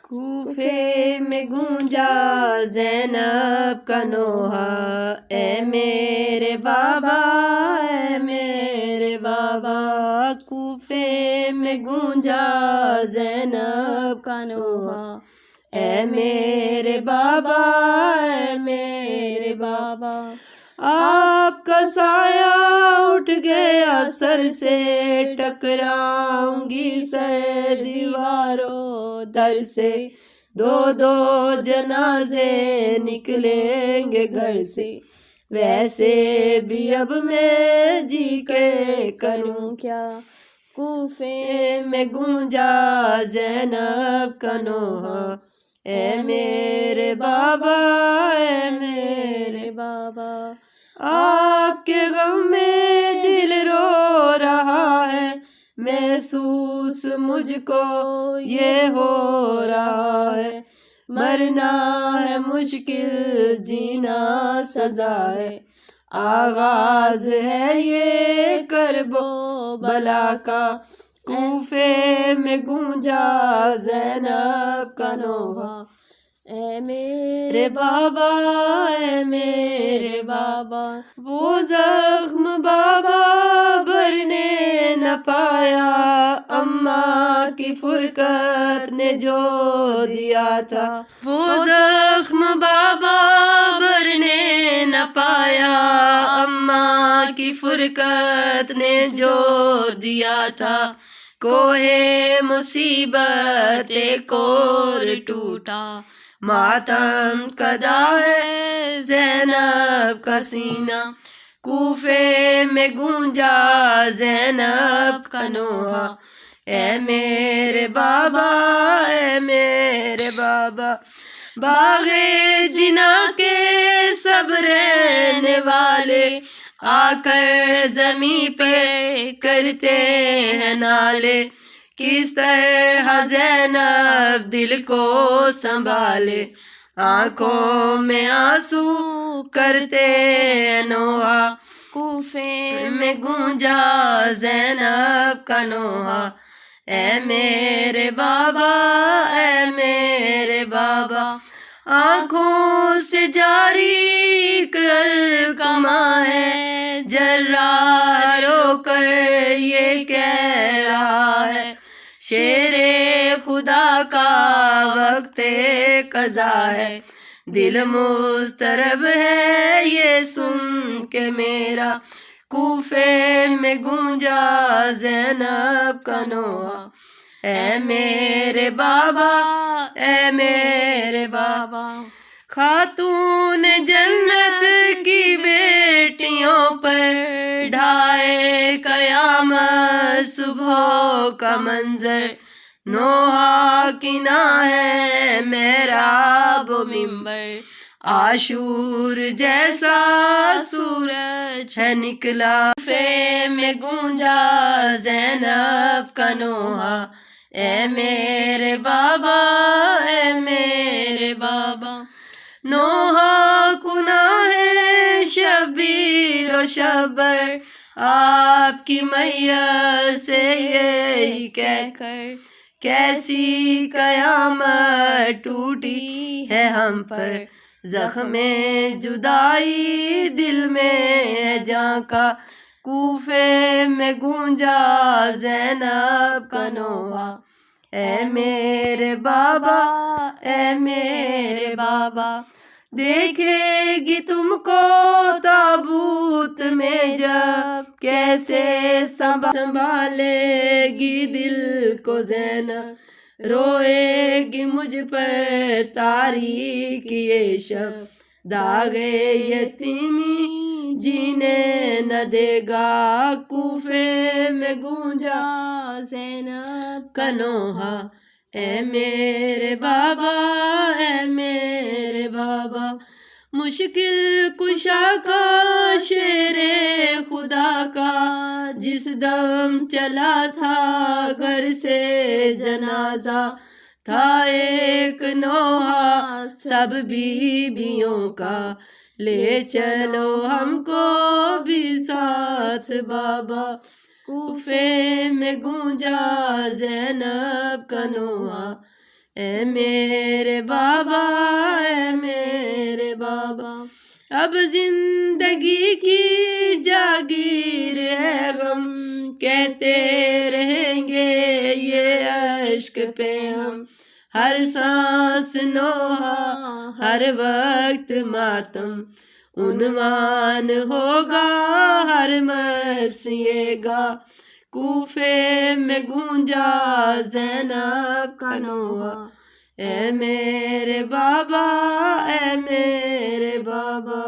کوفے میں گونجا زینب کا نوحہ، اے میرے بابا اے میرے بابا، کوفے میں گونجا زینب کا نوحہ، اے میرے بابا اے میرے بابا، آپ کا سایہ اٹھ گیا سر سے، ٹکراؤں گی سر دیواروں در سے، دو دو جنازے نکلیں گے گھر سے، ویسے بھی اب میں جی کے کروں کیا، کوفے میں گونجا زینب کا نوحہ، اے میرے بابا اے میرے بابا، آپ کے غم میں دل رو رہا ہے، محسوس مجھ کو یہ ہو رہا ہے، مرنا ہے مشکل جینا سزا ہے، آغاز ہے یہ کرب و بلا کا، کوفے میں گونجا زینب کا نوحہ، اے میرے بابا اے میرے بابا، وہ زخم بابا بھرنے نہ پایا، اماں کی فرقت نے جو دیا تھا، وہ زخم بابا بھرنے نہ پایا، اماں کی فرقت نے جو دیا تھا، کوہ مصیبت ایک اور ٹوٹا، ماتم کدا ہے زینب کا سینہ، کوفے میں گونجا زینب کا نوحہ، اے میرے بابا اے میرے بابا، باغ جنا کے سب رہنے والے آ کر زمیں پہ کرتے ہیں نالے، کس طرح زینب دل کو سنبھالے، آنکھوں میں آنسو کرتے ہیں نوحہ، کوفے میں گونجا زینب کا نوحہ، اے میرے بابا اے میرے بابا، آنکھوں سے جاری ایک القمہ ہے، جراح رو کر یہ کہہ رہا ہے، شیر خدا کا وقت قضا ہے، دل مضطرب ہے یہ سن کے میرا، کوفے میں گونجا زینب کا نوحہ، اے میرے بابا اے میرے بابا، خاتون جنت کی بیٹیوں پر ڈھائے قیامت صبح کا منظر، نوحہ کی نہ ہے محراب و منبر، عاشور جیسا سورج ہے نکلا، کوفے میں گونجا زینب کا نوحہ، اے میرے بابا اے میرے بابا، نوحہ کنا ہے شبیر و شبر، آپ کی میت سے یہی کہہ کر، کیسی قیامت ٹوٹی ہے ہم پر، زخم جدائی دل میں ہے جاں کا، کوفے میں گونجا زینب کا نوحہ، اے میرے بابا اے میرے بابا، دیکھے گی تم کو تابوت میں جب، کیسے سنبھالے گی دل کو زینب، روئے گی مجھ پر تاریک یہ شب، داغ یتیمی جینے نہ دے گا، کوفے میں گونجا زینب کا نوحہ، اے میرے بابا اے میرے بابا، مشکل کشا کا شیر خدا کا، جس دم چلا تھا گھر سے جنازہ، تھا ایک نوحہ سب بیویوں کا، لے چلو ہم کو بھی ساتھ بابا، کوفے میں گونجا زینب کا نوحہ، اے میرے بابا اے میرے بابا اب زندگی کی جاگیر ہے غم کہتے رہیں گے یہ عشق پہ ہم ہر سانس نوحہ ہر وقت ماتم عنوان ہوگا ہر مرثیے گا کوفے میں گونجا زینب کا نوحہ اے میرے بابا اے میرے بابا